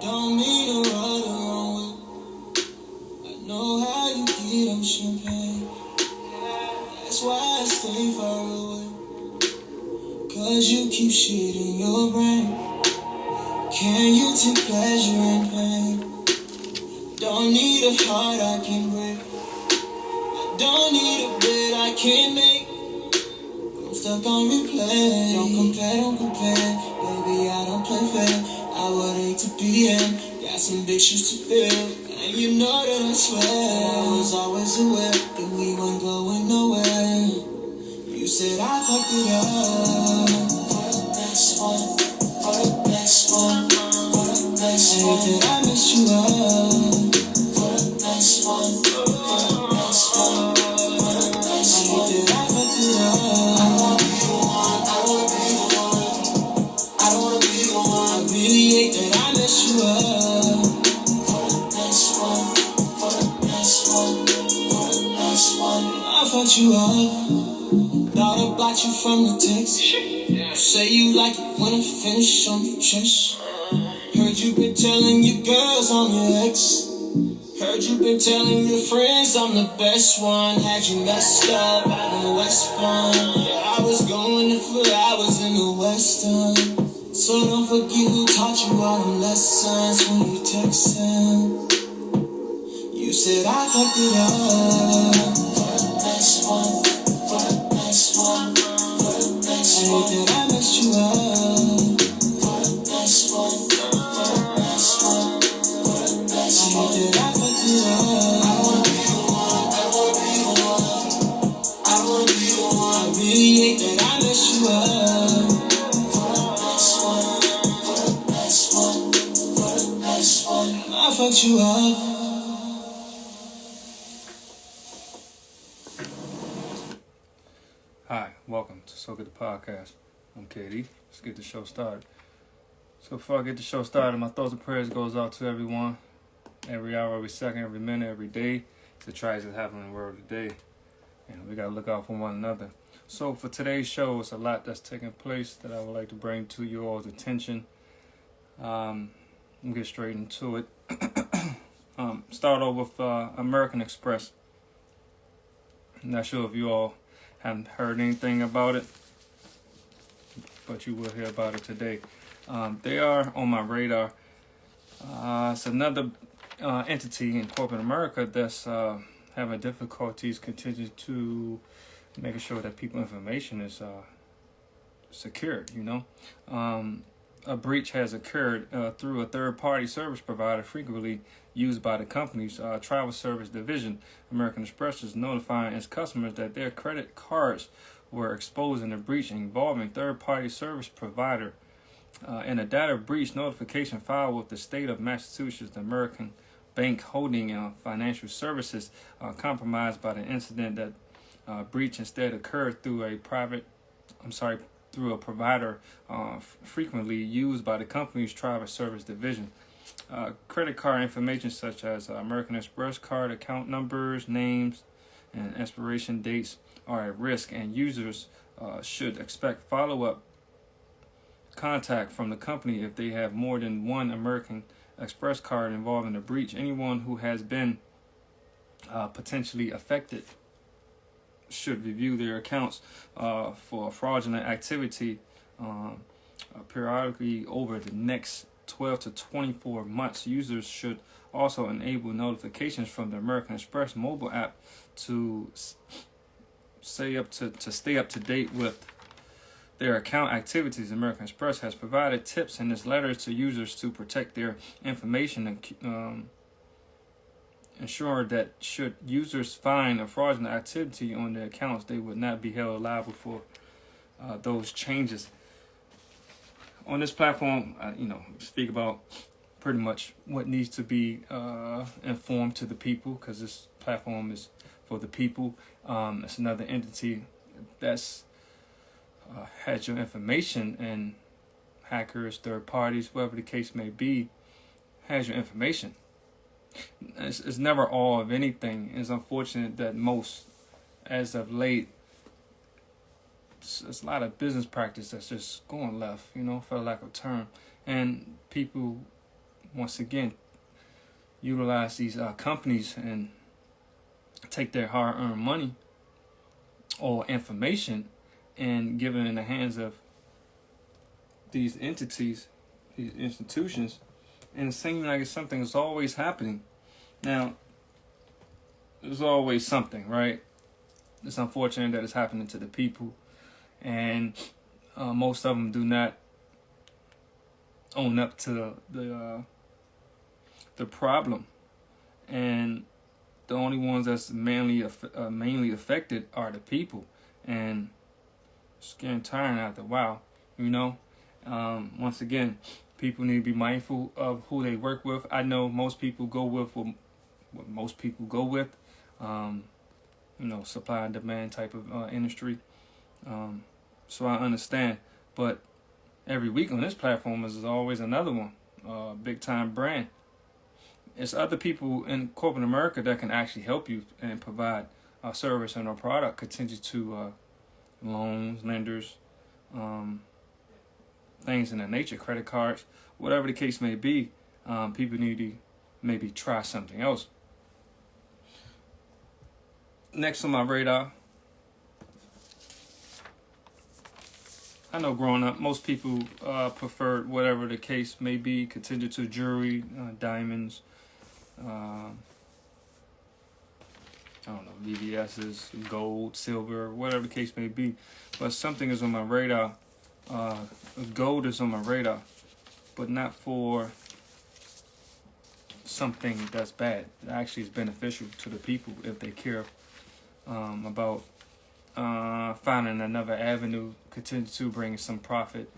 Don't mean to run the wrong way. I know how you get them champagne. That's why I stay far away. Cause you keep shit in your brain. Can you take pleasure in pain? Don't need a heart I can break. I don't need a bed I can make. I'm stuck on replay. Don't compare. Baby, I don't play fair. I would hate to be him. Got some big shoes to fill. And you know that I swear I was always aware that we weren't going nowhere. You said I fucked it up. For the next one. For the next one. For the next one. I hate that I messed you up. For the next one. For the next one. For the next one. I hate that I fucked it up. I wanna be the one. I wanna be the one. I don't wanna be the one. I really hate that I messed you up. For the next one. For the next one. For the next one. I fucked you up. Thought I blocked you from the text. You say you like it when I finish on your chest. Heard you been telling your girls I'm your ex. Heard you been telling your friends I'm the best one. Had you messed up out in the West Palm. Yeah, I was going there for hours in the Western. So don't forget who taught you all them lessons when you texting. You said I fucked it up. For the next one. For the next one. For the next one. I hate that I messed you up. For the next one. For the next one. For the next one. I hate that I fucked it up. I wanna be the one. I wanna be the one. I wanna be the one. I really hate that I messed you up. For the next one. For the next one. For the next one. I fucked you up. Hi, welcome to So Good the Podcast. I'm KD. Let's get the show started. So before I get the show started, my thoughts and prayers goes out to everyone. Every hour, every second, every minute, every day. The tragedies happening in the world today. And we gotta look out for one another. So for today's show, it's a lot that's taking place that I would like to bring to you all's attention. We'll get straight into it. Start off with American Express. I'm not sure if you all haven't heard anything about it, but you will hear about it today. They are on my radar. It's another entity in corporate America that's having difficulties continuing to making sure that people's information is secured, you know. A breach has occurred through a third-party service provider frequently used by the company's travel service division. American Express is notifying its customers that their credit cards were exposed in a breach involving third-party service provider. In a data breach notification filed with the state of Massachusetts, the American Bank Holding Financial Services compromised by the incident that breach instead occurred through a provider frequently used by the company's travel service division. Credit card information such as American Express card account numbers, names, and expiration dates are at risk, and users should expect follow-up contact from the company if they have more than one American Express card involved in the breach. Anyone who has been potentially affected should review their accounts for fraudulent activity periodically over the next 12 to 24 months. Users should also enable notifications from the American Express mobile app to stay up to date with their account activities. American Express has provided tips in its letters to users to protect their information and ensure that should users find a fraudulent activity on their accounts, they would not be held liable for those changes. On this platform, speak about pretty much what needs to be informed to the people, because this platform is for the people. It's another entity that's had your information, and hackers, third parties, whoever the case may be, has your information. It's never all of anything. It's unfortunate that most, as of late, it's a lot of business practice that's just going left, for lack of term. And people once again, utilize these companies and take their hard-earned money or information and give it in the hands of these entities, these institutions, and it seems like it's something that's always happening. Now, there's always something, right? It's unfortunate that it's happening to the people, and most of them do not own up to the problem, and the only ones that's mainly affected are the people, and it's getting tiring after a while, you know. Once again, people need to be mindful of who they work with. I know most people go with what most people go with, supply and demand type of industry. So I understand, but every week on this platform is always another one, big time brand. It's other people in corporate America that can actually help you and provide a service and a product, continue to loans, lenders, things in that nature, credit cards, whatever the case may be. People need to maybe try something else. Next on my radar, I know growing up, most people preferred whatever the case may be, continued to jewelry, diamonds, I don't know, VVS's, gold, silver, whatever the case may be. But something is on my radar. Gold is on my radar, but not for something that's bad. It actually is beneficial to the people if they care about finding another avenue, continue to bring some profit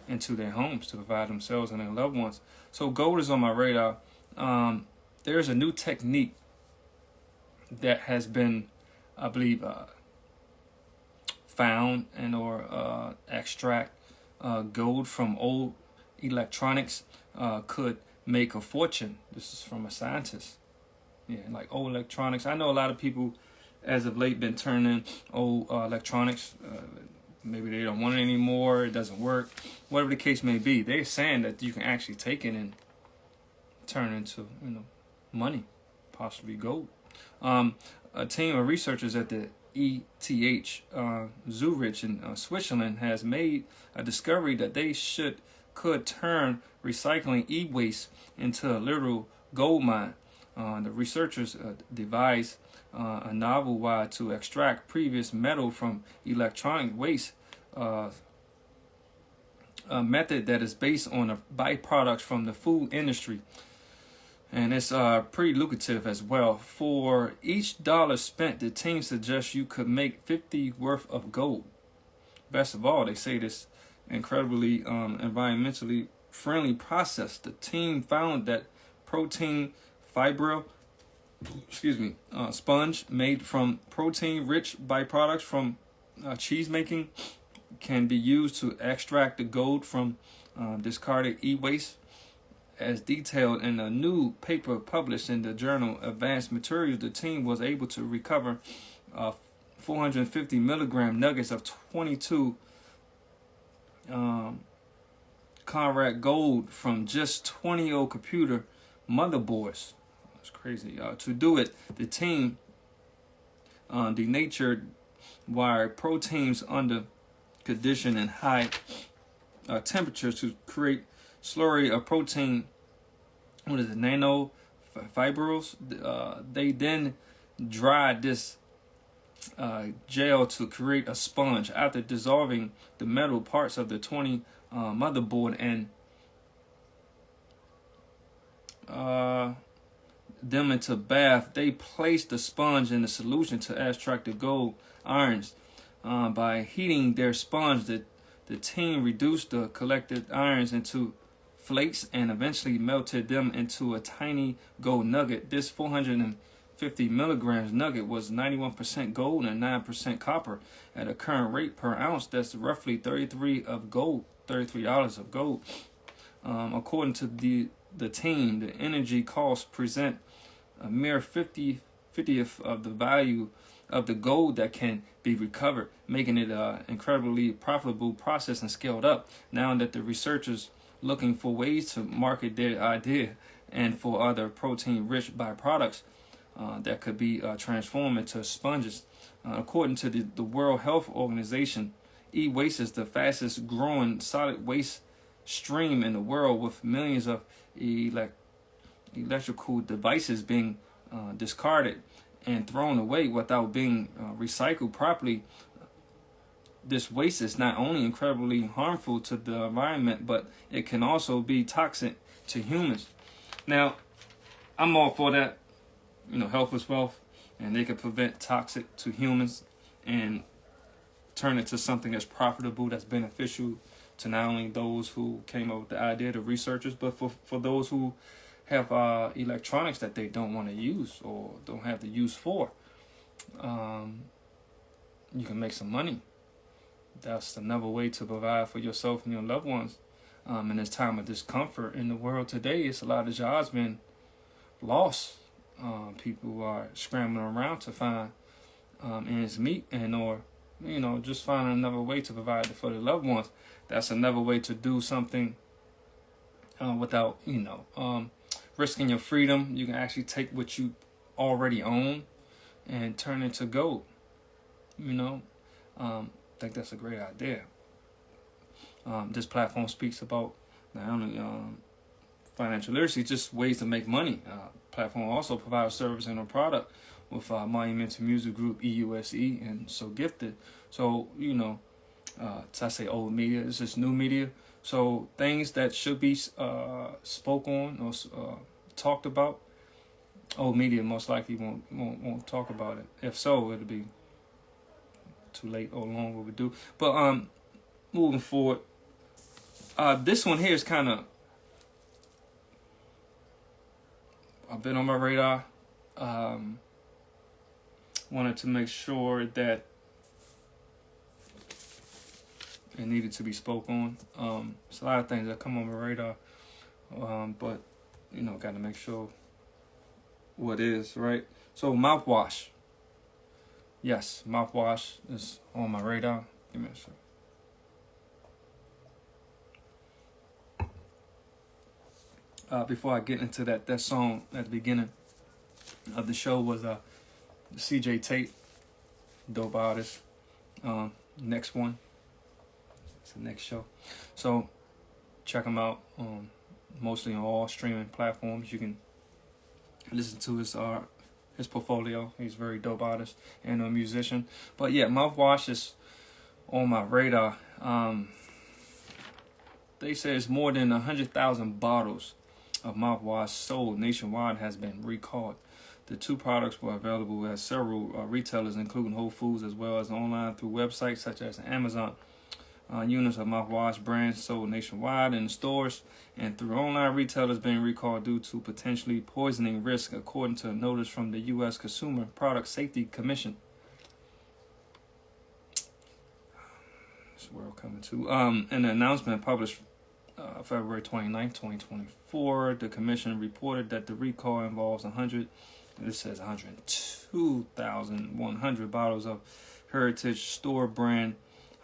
into their homes to provide themselves and their loved ones. So gold is on my radar. There's a new technique that has been, I believe, found and or extract gold from old electronics could make a fortune. This is from a scientist. Yeah, like old electronics. I know a lot of people as of late been turning old electronics. Maybe they don't want it anymore. It doesn't work. Whatever the case may be, they're saying that you can actually take it and turn it into, money, possibly gold. A team of researchers at the ETH Zurich in Switzerland has made a discovery that they could turn recycling e-waste into a literal gold mine. The researchers devised a novel way to extract previous metal from electronic waste, a method that is based on the byproducts from the food industry. And it's pretty lucrative as well. For each dollar spent, the team suggests you could make 50 worth of gold. Best of all, they say this incredibly environmentally friendly process. The team found that protein fibril, sponge made from protein-rich byproducts from cheese making can be used to extract the gold from discarded e-waste. As detailed in a new paper published in the journal Advanced Materials, the team was able to recover 450 milligram nuggets of 22 Conrad gold from just 20 old computer motherboards. That's crazy. To do it, the team denatured wired proteins under condition and high temperatures to create slurry of protein, nano fibrils. They then dried this gel to create a sponge. After dissolving the metal parts of the 20 motherboard and them into bath, they placed the sponge in the solution to extract the gold irons. By heating their sponge, the team reduced the collected irons into flakes and eventually melted them into a tiny gold nugget. This 450 milligrams nugget was 91% gold and 9% copper. At a current rate per ounce, that's roughly $33 of gold. According to the team, the energy costs present a mere 50th of the value of the gold that can be recovered, making it an incredibly profitable process and scaled up. Now that the researchers looking for ways to market their idea and for other protein-rich byproducts that could be transformed into sponges. According to the World Health Organization, e-waste is the fastest growing solid waste stream in the world, with millions of electrical devices being discarded and thrown away without being recycled properly. This waste is not only incredibly harmful to the environment, but it can also be toxic to humans. Now, I'm all for that. Health is wealth, and they can prevent toxic to humans and turn it to something that's profitable, that's beneficial to not only those who came up with the idea, the researchers, but for those who have electronics that they don't want to use or don't have the use for. You can make some money. That's another way to provide for yourself and your loved ones. In this time of discomfort in the world today, it's a lot of jobs been lost. People are scrambling around to find ends meet, and or just finding another way to provide for their loved ones. That's another way to do something without risking your freedom. You can actually take what you already own and turn it to gold. I think that's a great idea. This platform speaks about not only financial literacy, just ways to make money. Platform also provides a service and a product with Monumental Music Group, EUSE, and So Gifted. So, I say old media, it's just new media. So things that should be spoke on or talked about, old media most likely won't talk about it. If so, it'll be too late or long overdue. But moving forward, this one here is kind of a bit on my radar. Wanted to make sure that it needed to be spoke on. It's a lot of things that come on my radar, but got to make sure what is right. So mouthwash, yes, mouthwash is on my radar. Give me a second. Before I get into that song at the beginning of the show was CJ Tate, dope artist. Next one, it's the next show. So check him out. Mostly on all streaming platforms. You can listen to his portfolio. He's a very dope artist and a musician. But yeah, mouthwash is on my radar. They say it's more than 100,000 bottles of mouthwash sold nationwide has been recalled. The two products were available at several retailers, including Whole Foods, as well as online through websites such as Amazon. Units of mouthwash brands sold nationwide in stores and through online retailers being recalled due to potentially poisoning risk, according to a notice from the U.S. Consumer Product Safety Commission. This world coming to an announcement published February 29, 2024, the commission reported that the recall involves 102,100 bottles of Heritage Store brand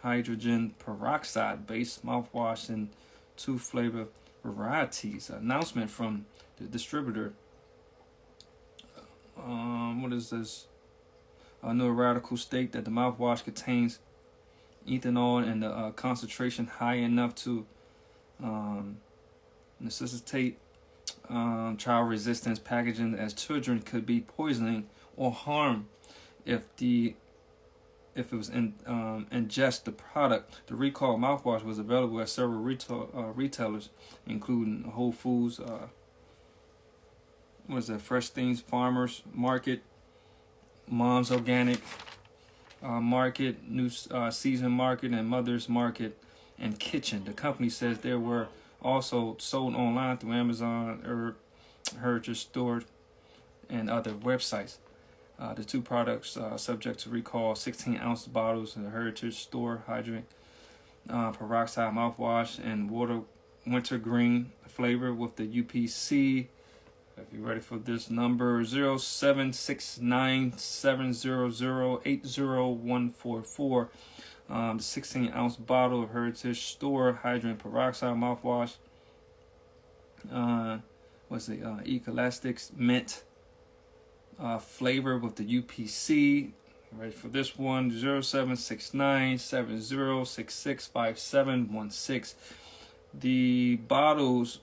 hydrogen peroxide based mouthwash in 2 flavor varieties. Announcement from the distributor. What is this? A new article state that the mouthwash contains ethanol and the concentration high enough to necessitate child resistance packaging, as children could be poisoning or harm if it was ingest the product. The recalled mouthwash was available at several retailers, including Whole Foods, Fresh Things Farmers Market, Mom's Organic Market, New Season Market, and Mother's Market and Kitchen. The company says there were also sold online through Amazon, Heritage Store, and other websites. The two products subject to recall: 16-ounce bottles in the Heritage Store hydrogen peroxide mouthwash and wintergreen flavor with the UPC. If you're ready for this number, 076970080144. The 16-ounce bottle of Heritage Store hydrogen peroxide mouthwash What's it? Ecolastics mint flavor with the UPC. Ready for this one? 076970665716. The bottles,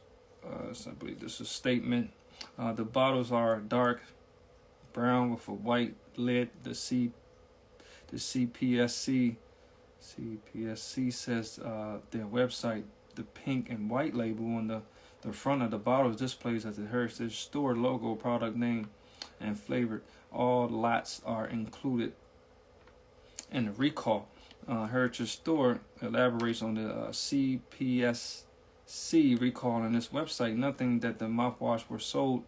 so I believe this is a statement. The bottles are dark brown with a white lid. The CPSC says their website. The pink and white label on the front of the bottles displays as the Heritage Store logo, product name, and flavor. All lots are included in the recall. Heritage Store elaborates on the CPSC recall on this website. Nothing that the mouthwash were sold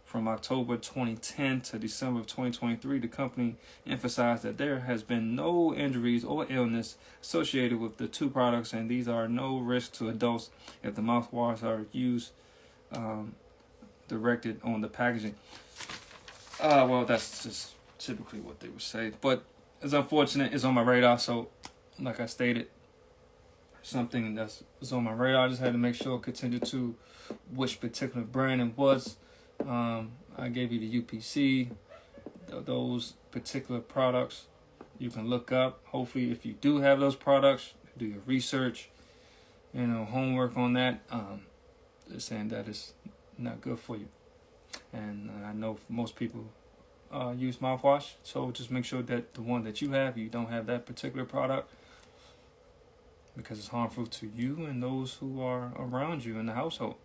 from October 2010 to December of 2023. The company emphasized that there has been no injuries or illness associated with the two products, and these are no risk to adults if the mouthwash are used directed on the packaging. Well, that's just typically what they would say, but it's unfortunate. It's on my radar, so like I stated, something that's on my radar. I just had to make sure, continue to which particular brand it was. I gave you the UPC, those particular products you can look up. Hopefully, if you do have those products, do your research, homework on that. They're saying that it's not good for you. And I know most people use mouthwash, so just make sure that the one that you have, you don't have that particular product, because it's harmful to you and those who are around you in the household.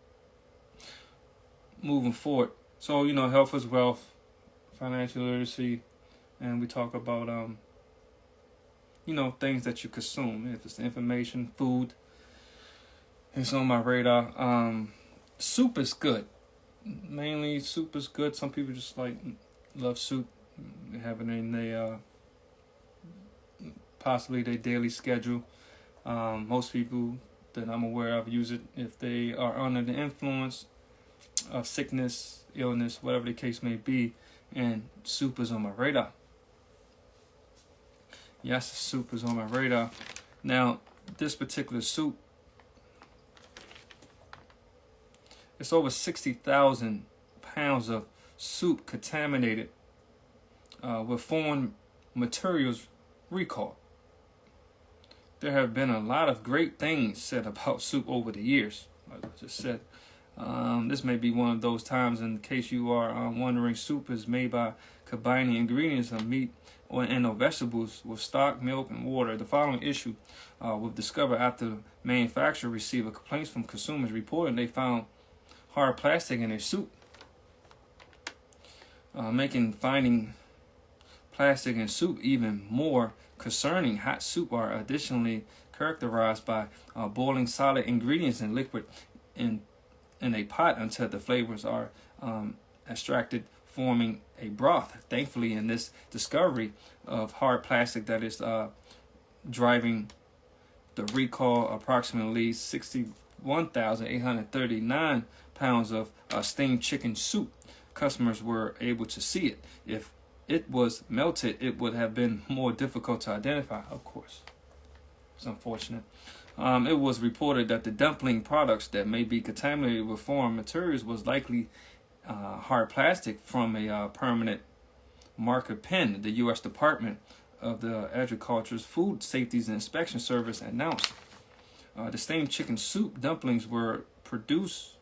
Moving forward, so health is wealth, financial literacy, and we talk about things that you consume. If it's information, food, it's on my radar. Soup is good. Mainly soup is good. Some people just love soup. They have it in their possibly their daily schedule. Most people that I'm aware of use it if they are under the influence of sickness, illness, whatever the case may be, and soup is on my radar. Yes, soup is on my radar. Now, this particular soup, it's over 60,000 pounds of soup contaminated with foreign materials recall. There have been a lot of great things said about soup over the years, like I just said. This may be one of those times, in case you are wondering. Soup is made by combining ingredients of meat and vegetables with stock, milk, and water. The following issue was discovered after manufacturer received complaints from consumers reporting they found hard plastic in their soup. Making finding plastic in soup even more concerning. Hot soup are additionally characterized by boiling solid ingredients in liquid in a pot until the flavors are extracted, forming a broth. Thankfully, in this discovery of hard plastic that is driving the recall, approximately 61,839 pounds of steamed chicken soup, customers were able to see it. If it was melted, it would have been more difficult to identify, of course. It's unfortunate. It was reported that the dumpling products that may be contaminated with foreign materials was likely hard plastic from a permanent marker pen. The U.S. Department of the Agriculture's Food Safety and Inspection Service announced the steamed chicken soup dumplings were produced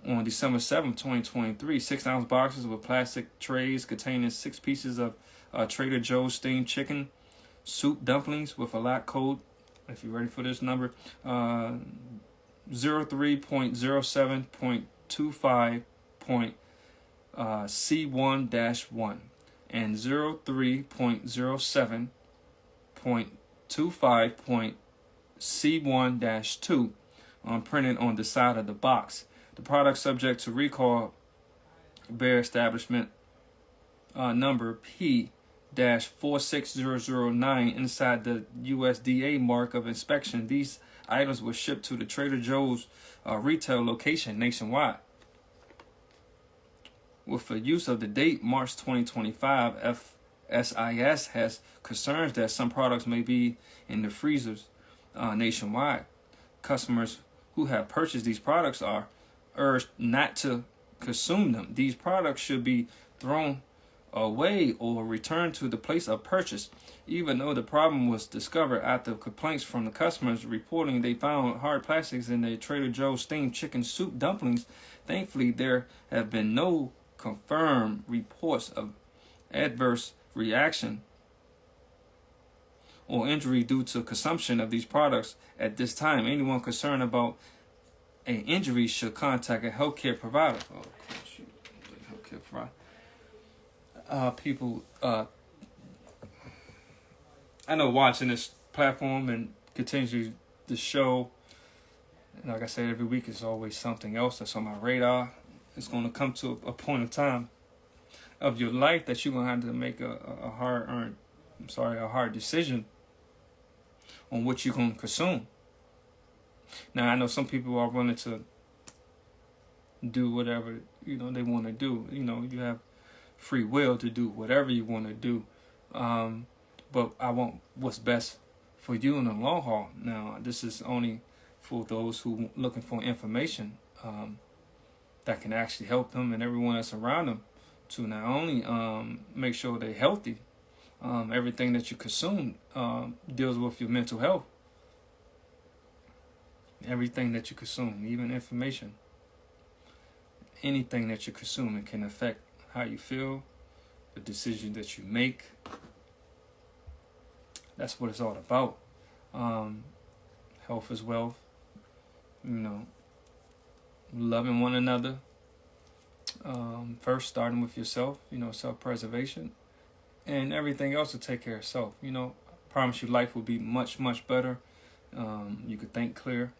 on December 7, 2023. 6-ounce boxes with plastic trays containing 6 pieces of Trader Joe's steamed chicken soup dumplings with a lot code, if you're ready for this number, 03.07.25.C1-1 and 03.07.25.C1-2 printed on the side of the box. The product subject to recall bear establishment number P-46009 inside the USDA mark of inspection. These items were shipped to the Trader Joe's retail location nationwide. With the use of the date March 2025, FSIS has concerns that some products may be in the freezers nationwide. Customers who have purchased these products are urged not to consume them. These products should be thrown away or returned to the place of purchase. Even though the problem was discovered after complaints from the customers reporting they found hard plastics in their Trader Joe's steamed chicken soup dumplings, thankfully there have been no confirmed reports of adverse reaction or injury due to consumption of these products at this time. Anyone concerned about an injury should contact a healthcare provider. Healthcare provider. People, I know watching this platform and continue the show, and like I said, every week is always something else that's on my radar. It's going to come to a point of time of your life that you're going to have to make a hard decision on what you're going to consume. Now, I know some people are willing to do whatever, they want to do. You have free will to do whatever you want to do. But I want what's best for you in the long haul. Now, this is only for those who looking for information that can actually help them and everyone that's around them to not only make sure they're healthy. Everything that you consume deals with your mental health. Everything that you consume, even information, anything that you consume, it can affect how you feel, the decisions that you make. That's what it's all about. Health is wealth. Loving one another. First, starting with yourself. Self-preservation, and everything else will take care of itself. I promise you, life will be much, much better. You could think clear.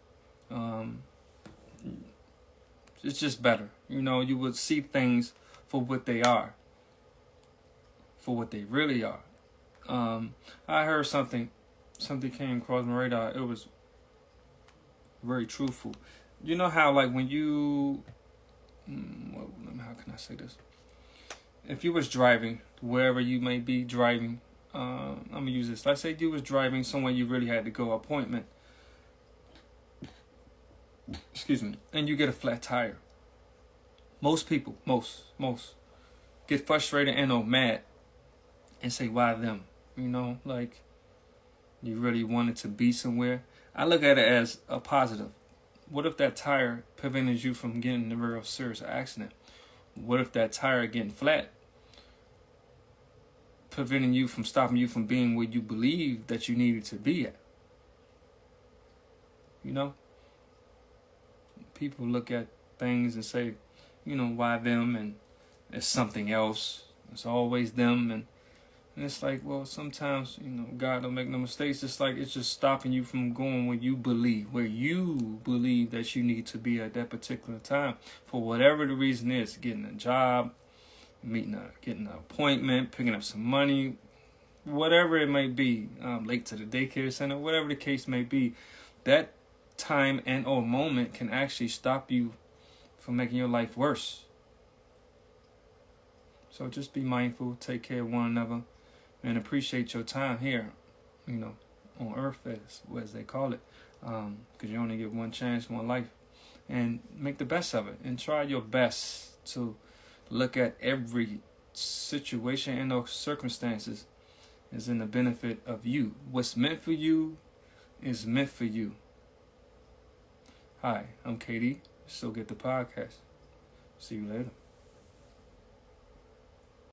It's just better. You would see things for what they are, for what they really are. I heard something came across my radar. It was very truthful. You know how, like, when you, how can I say this? If you was driving, wherever you may be driving, I'm going to use this. Let's say you was driving somewhere you really had to go, appointment. Excuse me. And you get a flat tire. Most people, most get frustrated and or mad and say, why them? Like, you really wanted to be somewhere. I look at it as a positive. What if that tire prevented you from getting in a real serious accident? What if that tire getting flat preventing you from stopping you from being where you believe that you needed to be at? People look at things and say, why them? And it's something else. It's always them. And it's like, well, sometimes, God don't make no mistakes. It's like it's just stopping you from going where you believe that you need to be at that particular time. For whatever the reason is, getting a job, getting an appointment, picking up some money, whatever it may be, late to the daycare center, whatever the case may be, that time and or moment can actually stop you from making your life worse. So just be mindful, take care of one another, and appreciate your time here, on earth, as they call it, because you only get one chance, one life, and make the best of it, and try your best to look at every situation and those circumstances as in the benefit of you. What's meant for you is meant for you. Hi, I'm KD. Still Get the Podcast. See you later.